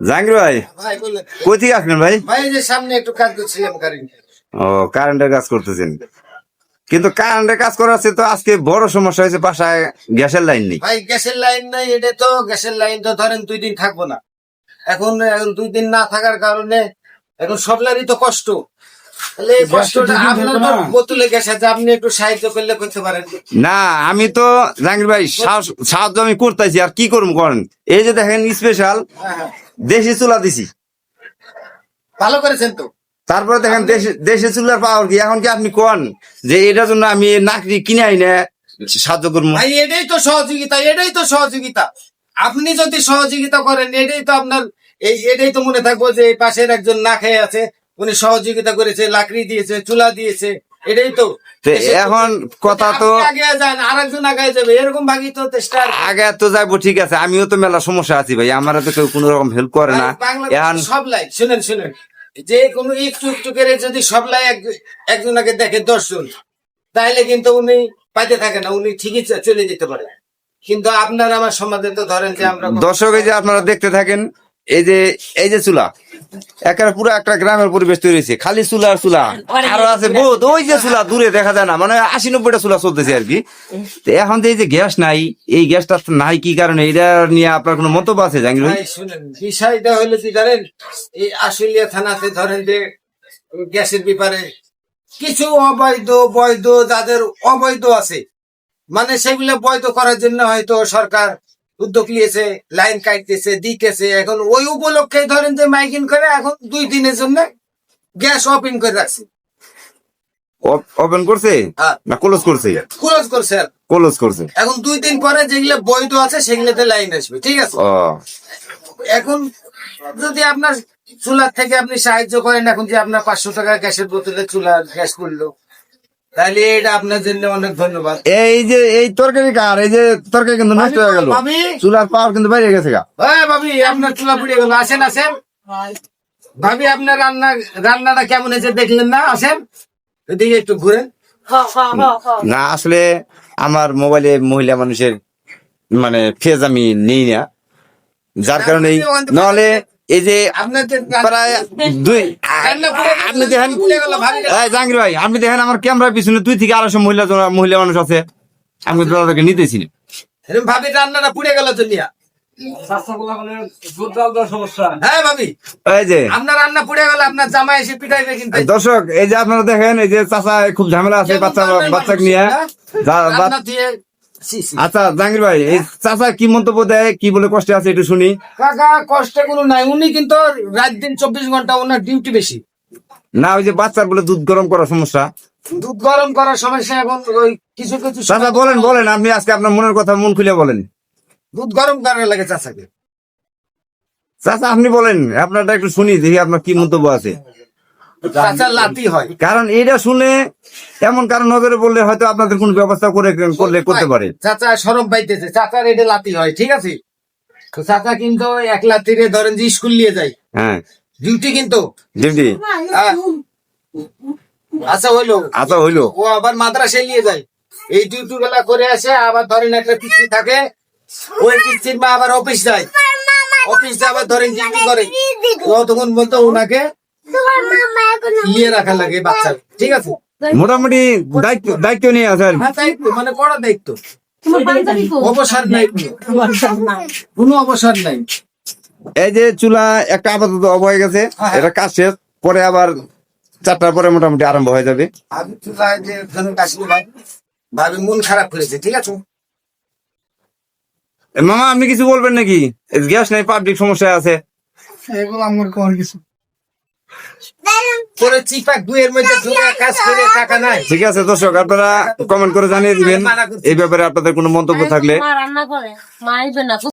জাহাঙ্গীর ভাই, ভাই বললেন কই থেকে আসলেন ভাই? ভাই যে সামনে একটু কাজ করছিলাম কারেন্ট। ও, কারেন্টের কাজ করতেছেন, কিন্তু কারেন্টের কাজ করাচ্ছে তো আজকে বড় সমস্যা হয়েছে, বাসায় গ্যাসের লাইন নেই। ভাই গ্যাসের লাইন নাই, এটা তো গ্যাসের লাইন তো ধরেন 2 দিন থাকবো না। এখন 2 দিন না থাকার কারণে এখন সবলারই তো কষ্ট। তাহলে এই কষ্টটা আপনার তো বোতলে গ্যাস আছে, আপনি একটু সাহায্য করলে করতে পারেন। না, আমি তো জাহাঙ্গীর ভাই সাহায্য আমি করতেছি, আর কি করবো করেন। এই যে দেখেন স্পেশাল হ্যাঁ, দেশি চুলা দিছি, ভালো করেছেন তো। তারপরে দেখেন দেশি চুলার পাওয়ার কি। এখন কি আপনি কোন যে এটার জন্য আমি নাকরি কিনে আইনে সাহায্য করবো? ভাই এটাই তো সহযোগিতা, এটাই তো সহযোগিতা। আপনি যদি সহযোগিতা করেন এটাই তো আপনার এটাই তো মনে থাকবো যে এই পাশের একজন না খেয়ে আছে, উনি সহযোগিতা করেছে, লাকড়ি দিয়েছে, চুলা দিয়েছে, এটাই তো। এখন কথা তো আগে যান আর একজন আগে যাবে, এরকম ভাগি তো চেষ্টা। আগে তো যাইবো, ঠিক আছে, আমিও তো মেলা সমস্যা আছি ভাই, আমার তো কেউ কোন রকম হেল্প করে না। এখন সব লাই শুনেন শুনেন, যে কোনো একটু একটু করে যদি সব লাই একজনকে দেখে 10 জন, তাহলে কিন্তু উনি পাইতে থাকে না, উনি ঠিকই চলে যেতে পারে। কিন্তু আপনার আমার সমাজে তো ধরেন যে আমরা দর্শক, এই যে আপনারা দেখতে থাকেন, এই যে চুলা একেবারে পুরো একটা গ্রামের পরিবেশ তৈরি হয়েছে, খালি চুলা আর চুলা। আরো আছে বহুত, ওই যে চুলা দূরে দেখা যায় না, মানে 80-90টা চুলা চলতেছে আর কি। তো এখন যে এই যে গ্যাস নাই, এই গ্যাসটা নাই কি কারণে, এটা নিয়ে আপনার কোনো মন্তব্য আছে জাহাঙ্গীর ভাই? ভাই শুনেন, বিষয়টা হলো কি জানেন, এই আশুলিয়া থানাতে ধরেন যে গ্যাসের ব্যাপারে কিছু অবৈধ বৈধ যাদের অবৈধ আছে, মানে সেগুলো বৈধ করার জন্য হয়তো সরকার উদ্যোগ নিয়েছে, লাইন কাটতেছে দিতেছে। এখন ওই উপলক্ষে ধরেন যে মাইকিং করে এখন 2 দিনের জন্য গ্যাস ওপেন করে রাখছে। ওপেন করছে হ্যাঁ। না ক্লোজ করছে? ক্লোজ করছে আর ক্লোজ করছে। এখন 2 দিন পরে যেগুলো বৈধ আছে সেগুলোতে লাইন আসবে, ঠিক আছে। ও, এখন যদি আপনার চুলার থেকে আপনি সাহায্য করেন, এখন যে আপনার 500 টাকা গ্যাসের বোতলে চুলার গ্যাস করলো, তাহলে এটা আপনার জন্য অনেক ধন্যবাদ। এই যে এই তরকারি কার, এই যে তরকারি কিন্তু নষ্ট হয়ে গেল, ভাবি চুলার পাওয়ার কিন্তু বাইরে গেছে গা। হ্যাঁ ভাবি, আপনার চুলা পুড়ে গেল, আসেন আসেন। ভাবি আপনার রান্নাটা কেমন হয়েছে দেখলেন না, আসেন এদিকে একটু ঘুরেন। না, আসলে আমার মোবাইলে মহিলা মানুষের মানে ফেজ আমি নেই না, যার কারণে নাহলে এই যে আপনাদের প্রায় আপনি দেখেন জাহাঙ্গীর ভাই, আপনি দেখেন আমার ক্যামেরার পিছনে 2 থেকে 250 মহিলা মানুষ আছে, আমি তাদেরকে নিতেছি না। ভাবি রান্নাটা পুড়ে গেল তো নিয়া। হ্যাঁ ভাবি, এই যে আপনার রান্না পুড়ে গেল, আপনার জামাই এসে পিটাইবে কিন্তু। দর্শক, এই যে আপনারা দেখেন, এই যে চাচা খুব ঝামেলা আছে বাচ্চাকে নিয়ে। রান্না দিয়ে আচ্ছা জাহাঙ্গীর ভাই, এই চাচা কি মন্তব্য দেয়, কি বলে কষ্টে আছে একটু শুনি। কাকা কষ্ট কোনো নাই, উনি কিন্তু রাত দিন 24 ঘন্টা ওনার ডিউটি বেশি। না, ওই যে বাচ্চার বলে দুধ গরম করার সমস্যা, দুধ গরম করার সমস্যা। এখন ওই কিছু কিছু চাচা বলেন আপনি আজকে আপনার মনের কথা মন খুলে বলেন। দুধ গরম করার লাগে চাচাকে। চাচা আপনি বলেন, আপনারটা একটু শুনি, দেখি আপনার কি মন্তব্য আছে। চাচা লাতি হয়, কারণ এটা শুনে এমন কারণ নজরে বললে হয়তো আপনাদের কোন ব্যবস্থা করতে পারে। চাচা শরম পাইতেছে, চাচার এটা লাতি হয়, ঠিক আছে। তো চাচা কিন্তু 1 লাতিরে ধরেন যে স্কুল নিয়ে যায়, হ্যাঁ ডিউটি কিন্তু ডিউটি। আচ্ছা হইলো ও আবার মাদ্রাসায় নিয়ে যায়, এই ডিউটি বেলা করে আসে, আবার ধরেন একটা পিস্তি থাকে, ওই পিস্তির মা আবার অফিস যায়, অফিস আবার ধরেন ডিউটি করে, তখন বলতো ওনাকে নিয়ে রাখা লাগে বাচ্চা, ঠিক আছে। মোটামুটি দায়িত্ব নিয়ে আছে আর কি। হ্যাঁ, দায়িত্ব মানে কড়া দায়িত্ব, অবসর নাই, কোনো অবসর নাই। এই যে চুলা একটা আপাতত অফ হয়ে গেছে, এটা কাজ শেষ, পরে আবার 4টার পরে মোটামুটি আরম্ভ হয়ে যাবে। আমি চুলায় যে ধরুন কাশি ভাবি মন খারাপ করেছে, ঠিক আছে। মামা আপনি কিছু বলবেন নাকি? গ্যাস নাই, পাবলিক সমস্যা আছে। এগুলো আমার কোন কিছু করে চিপাক দুয়ের মধ্যে ঢুকে কাজ করে টাকা নাই। ঠিক আছে দর্শক, আপনারা কমেন্ট করে জানিয়ে দিবেন এই ব্যাপারে আপনাদের কোনো মন্তব্য থাকলে। মা রান্না করে মা আইবে না।